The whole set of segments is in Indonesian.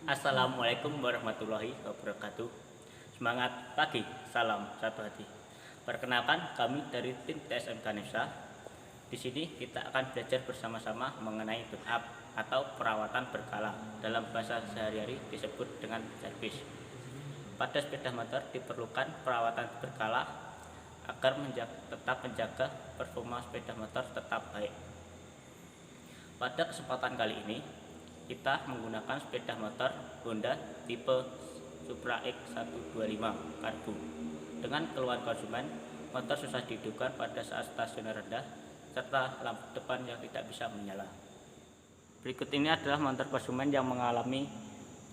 Assalamualaikum warahmatullahi wabarakatuh. Semangat pagi, salam satu hati. Perkenalkan, kami dari tim TSMK Nefsa. Di sini kita akan belajar bersama-sama mengenai tune up atau perawatan berkala. Dalam bahasa sehari-hari disebut dengan servis. Pada sepeda motor diperlukan perawatan berkala agar tetap menjaga performa sepeda motor tetap baik. Pada kesempatan kali ini kita menggunakan sepeda motor Honda tipe Supra X125 Kargo. Dengan keluhan konsumen, motor susah dihidupkan pada saat stasioner rendah serta lampu depan yang tidak bisa menyala. Berikut ini adalah motor konsumen yang mengalami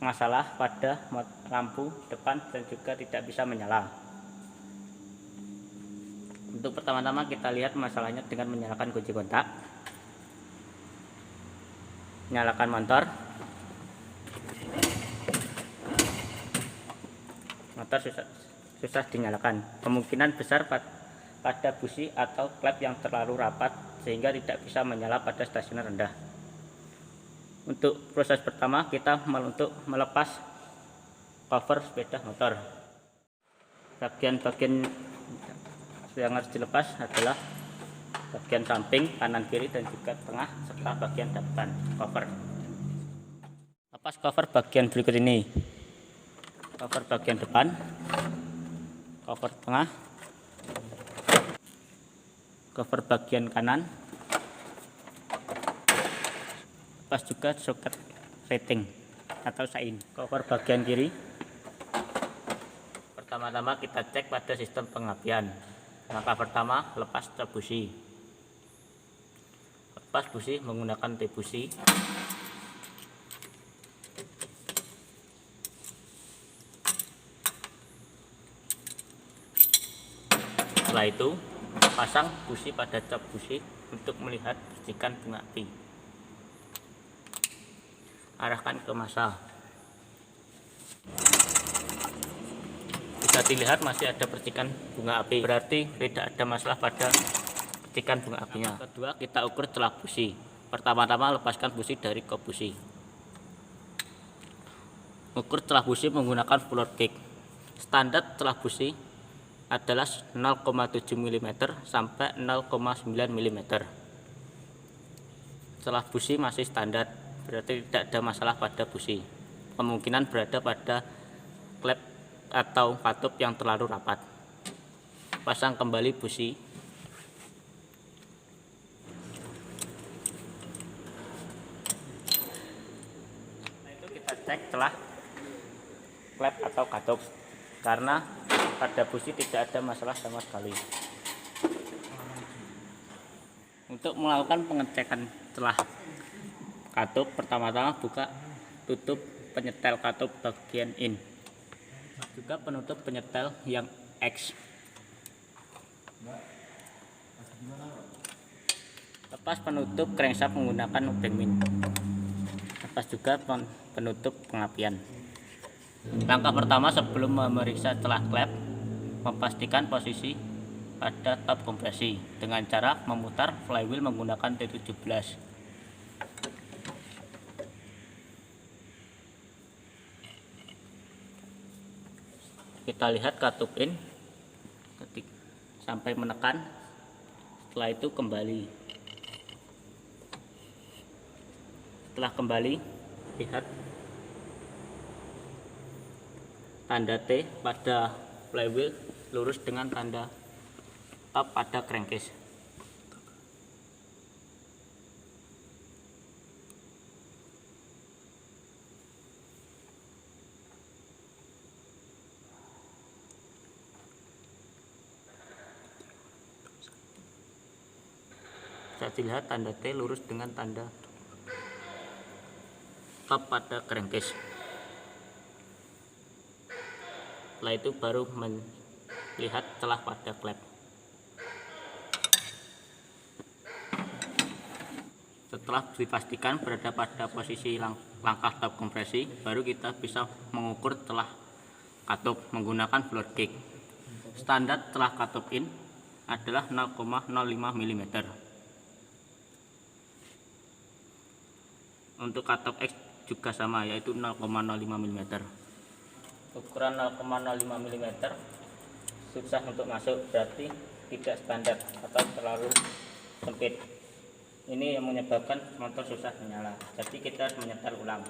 masalah pada lampu depan dan juga tidak bisa menyala. Untuk pertama-tama kita lihat masalahnya dengan menyalakan kunci kontak. Nyalakan motor susah dinyalakan. Kemungkinan besar pada busi atau klep yang terlalu rapat sehingga tidak bisa menyala pada stasioner rendah. Untuk proses pertama kita untuk melepas cover sepeda motor. Bagian-bagian yang harus dilepas adalah bagian samping, kanan kiri dan juga tengah serta bagian depan cover. Lepas cover bagian berikut ini: cover bagian depan, cover tengah, cover bagian kanan. Lepas juga soket rating atau sain, cover bagian kiri. Pertama-tama kita cek pada sistem pengapian. Langkah pertama, lepas cap busi. Lepas busi menggunakan tip busi. Setelah itu pasang busi pada cap busi untuk melihat percikan bunga api. Arahkan ke massa. Bisa dilihat masih ada percikan bunga api, berarti tidak ada masalah pada percikan bunga apinya. Kedua, kita ukur celah busi. Pertama-tama lepaskan busi dari kop busi. Ukur celah busi menggunakan floor gauge. Standar celah busi adalah 0,7 mm sampai 0,9 mm. Celah busi masih standar, berarti tidak ada masalah pada busi. Kemungkinan berada pada klep atau katup yang terlalu rapat. Pasang kembali busi. Cek celah klep atau katup, karena pada busi tidak ada masalah sama sekali. Untuk melakukan pengecekan celah katup, pertama-tama buka tutup penyetel katup bagian in, juga penutup penyetel yang X. Lepas penutup crankshaft menggunakan lubang min. Lepas juga penutup pengapian. Langkah pertama sebelum memeriksa celah klep, memastikan posisi pada tab kompresi dengan cara memutar flywheel menggunakan T17. Kita lihat katup in sampai menekan, setelah itu kembali. Setelah kembali, lihat tanda T pada flywheel lurus dengan tanda tab pada crankcase. Bisa dilihat tanda T lurus dengan tanda tab pada crankcase. Setelah itu baru melihat celah pada klep. Setelah dipastikan berada pada posisi langkah tab kompresi, baru kita bisa mengukur celah katup menggunakan floor gauge. Standar celah katup in adalah 0,05 mm. Untuk katup X juga sama, yaitu 0,05 mm. Ukuran 0,05 mm susah untuk masuk, berarti tidak standar atau terlalu sempit. Ini yang menyebabkan motor susah menyala, jadi kita harus menyetel ulang.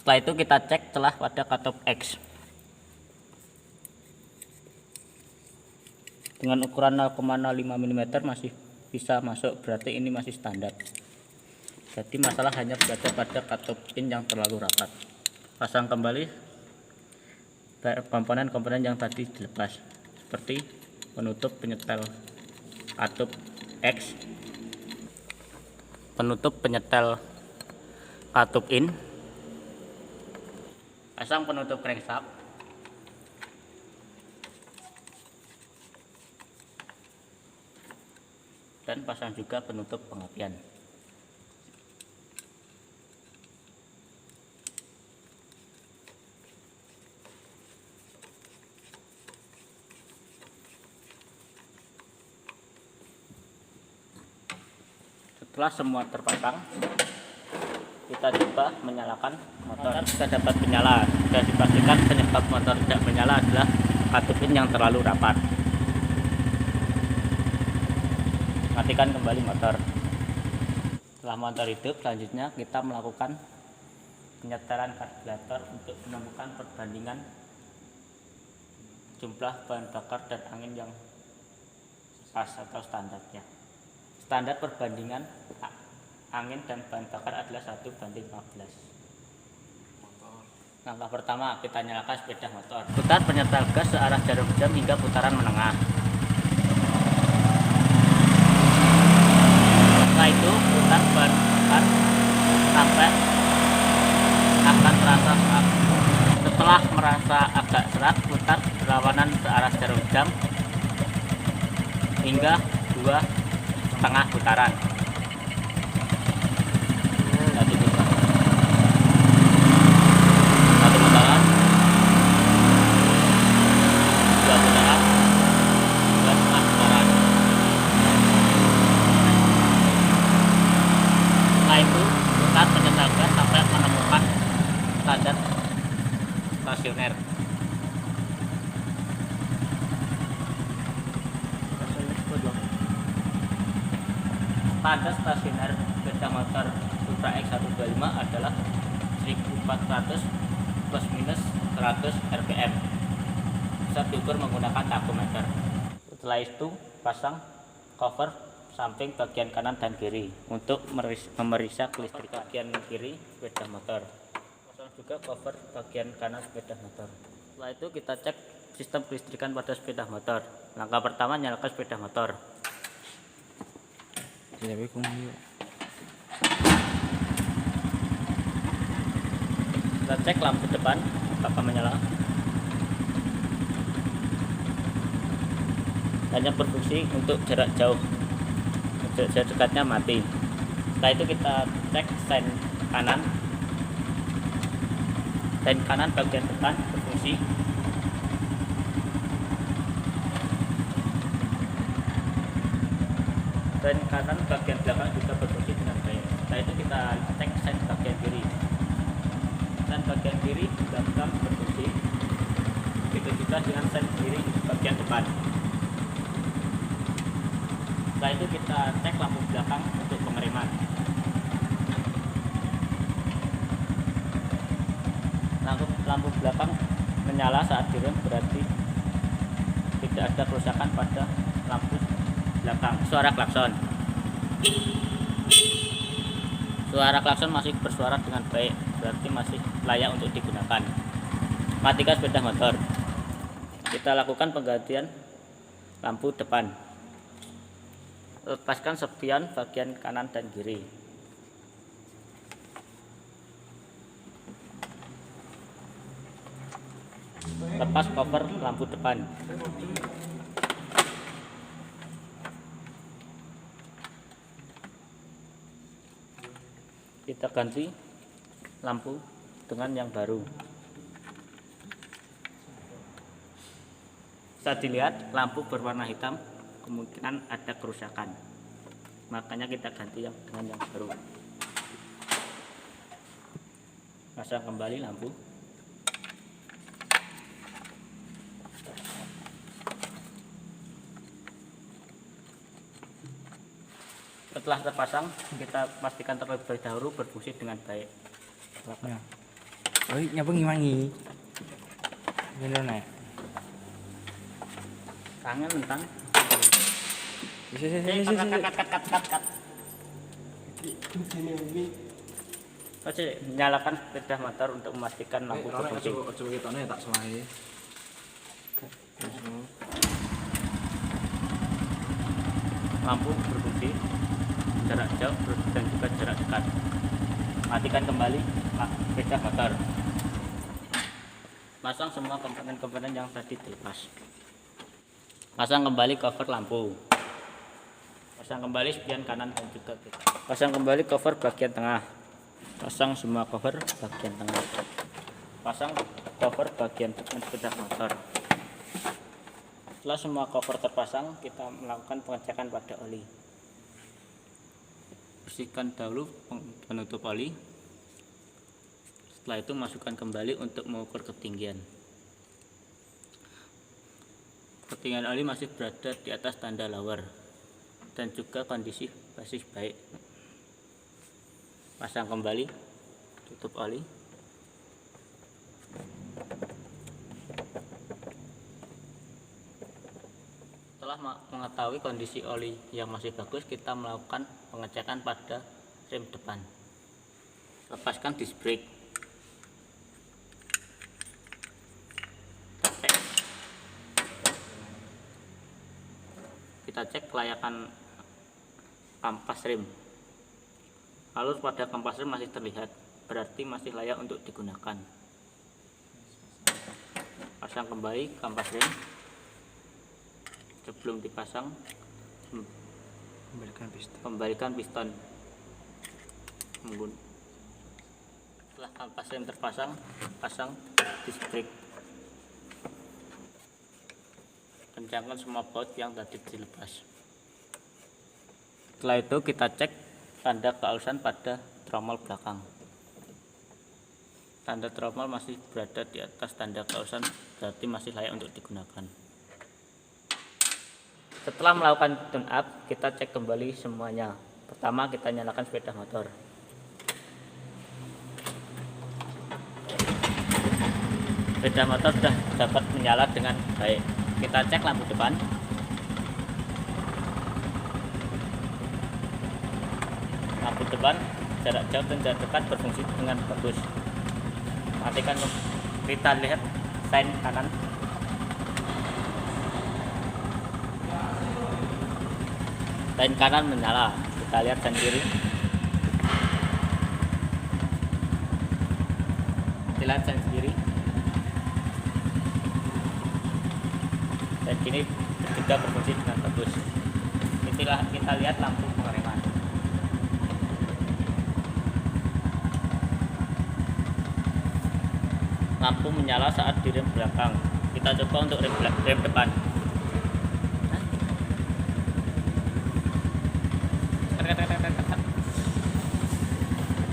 Setelah itu kita cek celah pada katup X. Dengan ukuran 0,05 mm masih bisa masuk, berarti ini masih standar. Jadi masalah hanya berada pada katup in yang terlalu rapat. Pasang kembali komponen-komponen yang tadi dilepas, seperti penutup penyetel katup X, penutup penyetel katup in, pasang penutup crankshaft, dan pasang juga penutup pengapian. Setelah semua terpasang, kita coba menyalakan motor. Sudah dapat menyala. Sudah dipastikan penyebab motor tidak menyala adalah katup in yang terlalu rapat. Matikan kembali motor. Setelah motor hidup, selanjutnya kita melakukan penyetelan karburator untuk menemukan perbandingan jumlah bahan bakar dan angin yang pas atau standarnya. Standar perbandingan angin dan bahan bakar adalah 1:15. Langkah pertama, kita nyalakan sepeda motor. Putar penyetel gas searah jarum jam hingga putaran menengah. Setelah itu putar bahan bakar sampai akan terasa serat. Setelah merasa agak serat, putar berlawanan searah jarum jam hingga 2,5 putaran. Satu putaran, dua putaran, 2,5 putaran. Setelah itu putar penyetel gas sampai menemukan standar stasioner. Standar stasioner sepeda motor Supra X125 adalah 1400 plus minus 100 rpm. Bisa diukur menggunakan tachometer. Setelah itu pasang cover samping bagian kanan dan kiri untuk memeriksa kelistrikan bagian kiri sepeda motor. Pasang juga cover bagian kanan sepeda motor. Setelah itu kita cek sistem kelistrikan pada sepeda motor. Langkah pertama, nyalakan sepeda motor. Kita cek lampu depan apakah menyala. Hanya berfungsi untuk jarak jauh, untuk jarak dekatnya mati. Setelah itu kita cek sen kanan. Sen kanan bagian depan berfungsi. Sen kanan bagian belakang juga berfungsi dengan baik. Setelah itu kita cek sen bagian kiri. Sen bagian kiri belakang berfungsi. Begitu juga dengan sen kiri bagian depan. Setelah itu kita cek lampu belakang untuk pengereman. Lampu belakang menyala saat direm, berarti tidak ada kerusakan pada lampu belakang. Suara klakson. Suara klakson masih bersuara dengan baik, berarti masih layak untuk digunakan. Matikan sepeda motor. Kita lakukan penggantian lampu depan. Lepaskan spion bagian kanan dan kiri. Lepas cover lampu depan. Kita ganti lampu dengan yang baru. Bisa dilihat lampu berwarna hitam, kemungkinan ada kerusakan. Makanya kita ganti dengan yang baru. Pasang kembali lampu. Setelah terpasang, kita pastikan terlebih dahulu berfungsi dengan baik. Ya. Oh, nyapa ngimangi. Gimana? Tangan mentang. Kat. Oke, nyalakan sepeda motor untuk memastikan lampu berfungsi. Coba kita tak selain. Lampu berfungsi jarak jauh dan juga jarak dekat. Matikan kembali sepeda motor. Pasang semua komponen-komponen yang tadi dilepas. Pasang kembali cover lampu. Pasang kembali spion kanan dan juga kiri. Pasang kembali cover bagian tengah. Pasang semua cover bagian tengah. Pasang cover bagian depan sepeda motor. Setelah semua cover terpasang, kita melakukan pengecekan pada oli. Bersihkan dahulu penutup oli. Setelah itu masukkan kembali untuk mengukur ketinggian. Ketinggian oli masih berada di atas tanda lower dan juga kondisi masih baik. Pasang kembali, tutup oli. Setelah mengetahui kondisi oli yang masih bagus, kita melakukan pengecekan pada rem depan. Lepaskan disc brake. Kita cek kelayakan kampas rem. Alur pada kampas rem masih terlihat, berarti masih layak untuk digunakan. Pasang kembali kampas rem. Sebelum dipasang, kembalikan piston. Setelah kampas rem terpasang, pasang disc brake. Kencangkan semua baut yang tadi dilepas. Setelah itu kita cek tanda kehalusan pada tromol belakang. Tanda tromol masih berada di atas tanda kehalusan, berarti masih layak untuk digunakan. Setelah melakukan tune up, kita cek kembali semuanya. Pertama, kita nyalakan sepeda motor. Sepeda motor sudah dapat menyala dengan baik. Kita cek lampu depan. Lampu depan jarak jauh dan jarak dekat berfungsi dengan bagus. Matikan, kita lihat sein kanan. Sein kanan menyala. Kita lihat sein kiri. Kita lihat sein kiri. Dan kini juga berfungsi dengan bagus. Itulah kita lihat lampu pengereman. Lampu menyala saat di rem belakang. Kita coba untuk rem depan.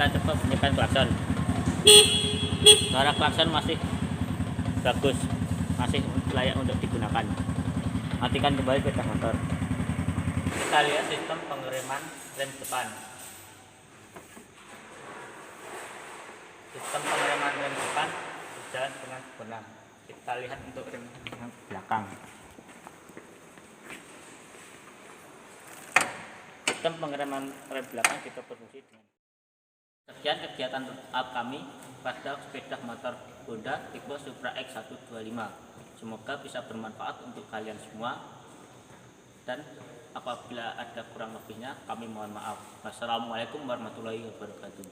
Kita coba bunyikan klakson. Suara klakson masih bagus, masih layak untuk digunakan. Matikan kembali sepeda motor. Kita lihat sistem pengereman rem depan. Sistem pengereman rem depan berjalan dengan benar. Kita lihat untuk rem belakang. Sistem pengereman rem belakang juga berfungsi dengan. Sekian kegiatan up kami pada sepeda motor Honda tipe Supra X125. Semoga bisa bermanfaat untuk kalian semua, dan apabila ada kurang lebihnya kami mohon maaf. Wassalamualaikum warahmatullahi wabarakatuh.